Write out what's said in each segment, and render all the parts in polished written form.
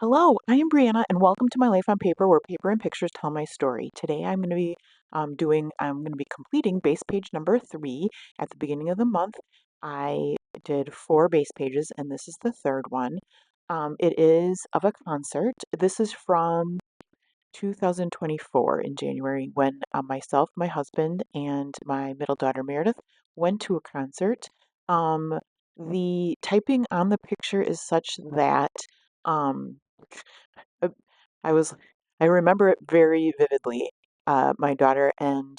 Hello, I am Brianna, and welcome to my life on paper, where paper and pictures tell my story. Today, I'm going to be completing base page number 3 at the beginning of the month. I did 4 base pages, and this is the third one. It is of a concert. This is from 2024 in January when myself, my husband, and my middle daughter Meredith went to a concert. Um, the typing on the picture is such that um, uh, I was I remember it very vividly. My daughter and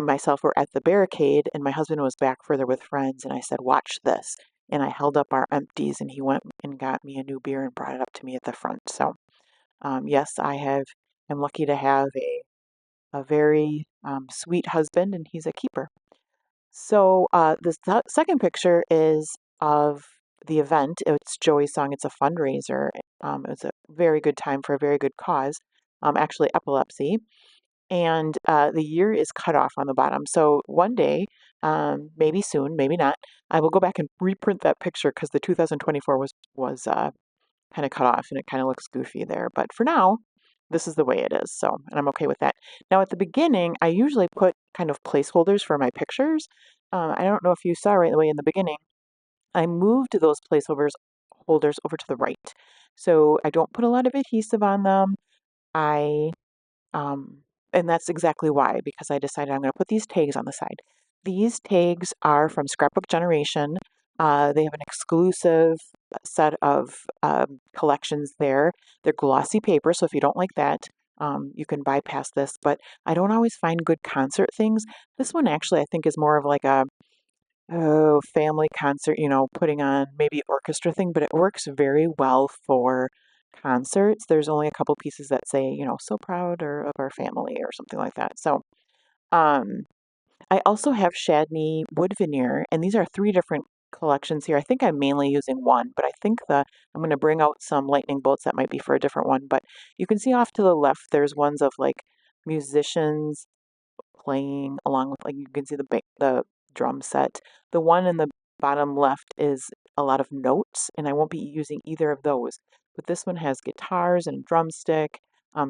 myself were at the barricade, and my husband was back further with friends. And I said, "Watch this." And I held up our empties, and he went and got me a new beer and brought it up to me at the front. So, yes, I'm lucky to have a very sweet husband, and he's a keeper. So, the second picture is of the event. It's Joey's song. It's a fundraiser. It was a very good time for a very good cause, actually epilepsy. And the year is cut off on the bottom. So one day, maybe soon, maybe not, I will go back and reprint that picture because the 2024 was kind of cut off and it kind of looks goofy there. But for now, this is the way it is. So, and I'm okay with that. Now, at the beginning, I usually put kind of placeholders for my pictures. I don't know if you saw right away in the beginning, I moved those placeholders holders over to the right. So I don't put a lot of adhesive on them. I um, and that's exactly why, because I decided I'm going to put these tags on the side. These tags are from Scrapbook Generation. They have an exclusive set of collections there. They're glossy paper, so if you don't like that, you can bypass this. But I don't always find good concert things. This one actually, I think, is more of like a family concert, putting on maybe orchestra thing, but it works very well for concerts. There's only a couple pieces that say, so proud or of our family or something like that. So, um, I also have Shadney wood veneer, and these are 3 different collections here. I think I'm mainly using one, but I think I'm going to bring out some lightning bolts that might be for a different one. But you can see off to the left, there's ones of like musicians playing along with, like, you can see the drum set. The one in the bottom left is a lot of notes, and I won't be using either of those. But this one has guitars and a drumstick,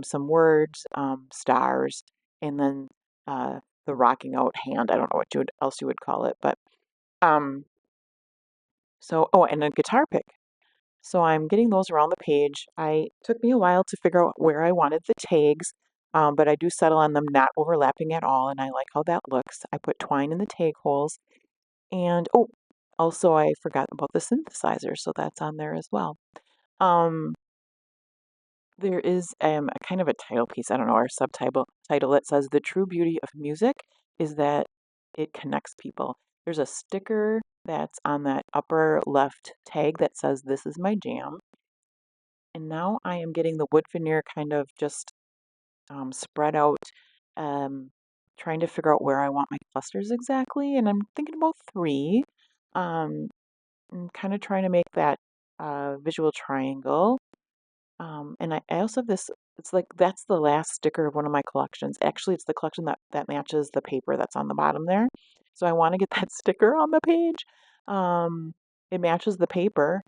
some words, stars, and then the rocking out hand. I don't know what else you would call it, but um, and a guitar pick. So I'm getting those around the page. I took me a while to figure out where I wanted the tags, but I do settle on them not overlapping at all, and I like how that looks. I put twine in the tag holes, and also I forgot about the synthesizer, so that's on there as well. Um, there is a kind of a title piece, I don't know, or title that says the true beauty of music is that it connects people. There's a sticker that's on that upper left tag that says this is my jam. And now I am getting the wood veneer kind of just spread out, um, trying to figure out where I want my clusters exactly. And I'm thinking about 3. I'm kind of trying to make that visual triangle. And I also have this, it's like that's the last sticker of one of my collections. Actually, it's the collection that matches the paper that's on the bottom there. So I want to get that sticker on the page. It matches the paper,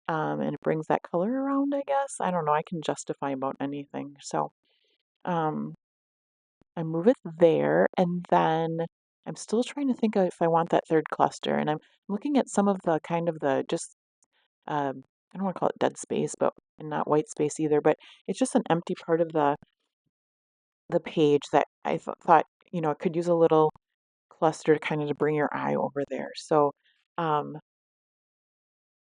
and it brings that color around, I guess. I don't know. I can justify about anything. So um, I move it there, and then I'm still trying to think of if I want that third cluster. And I'm looking at some of the kind of the just, I don't want to call it dead space, but and not white space either, but it's just an empty part of the page that I thought, it could use a little cluster kind of to bring your eye over there. So um,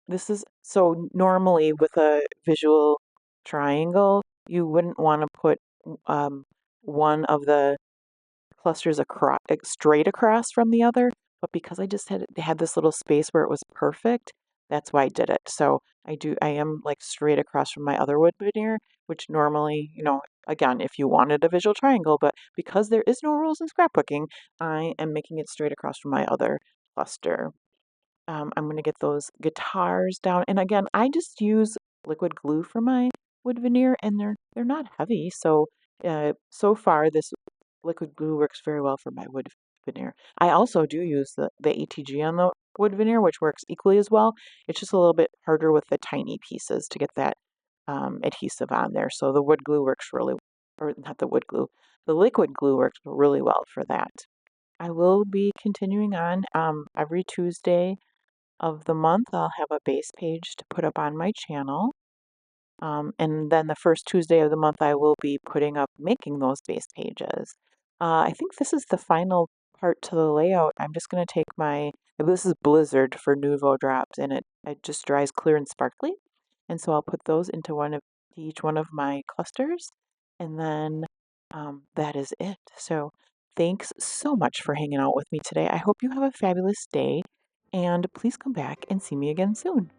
this is so normally with a visual triangle, you wouldn't want to put um, one of the clusters across, straight across from the other, but because I just had this little space where it was perfect, that's why I did it. So I am like straight across from my other wood veneer, which normally, again, if you wanted a visual triangle, but because there is no rules in scrapbooking, I am making it straight across from my other cluster. I'm going to get those guitars down. And again, I just use liquid glue for my wood veneer, and they're not heavy. So so far, this liquid glue works very well for my wood veneer. I also do use the ATG on the wood veneer, which works equally as well. It's just a little bit harder with the tiny pieces to get that adhesive on there. So the wood glue works really, or not the wood glue, the liquid glue works really well for that. I will be continuing on every Tuesday of the month. I'll have a base page to put up on my channel. And then the first Tuesday of the month, I will be putting up making those base pages. I think this is the final part to the layout. I'm just going to take this is Blizzard for Nuvo drops, and it just dries clear and sparkly. And so I'll put those into each one of my clusters, and then that is it. So thanks so much for hanging out with me today. I hope you have a fabulous day, and please come back and see me again soon.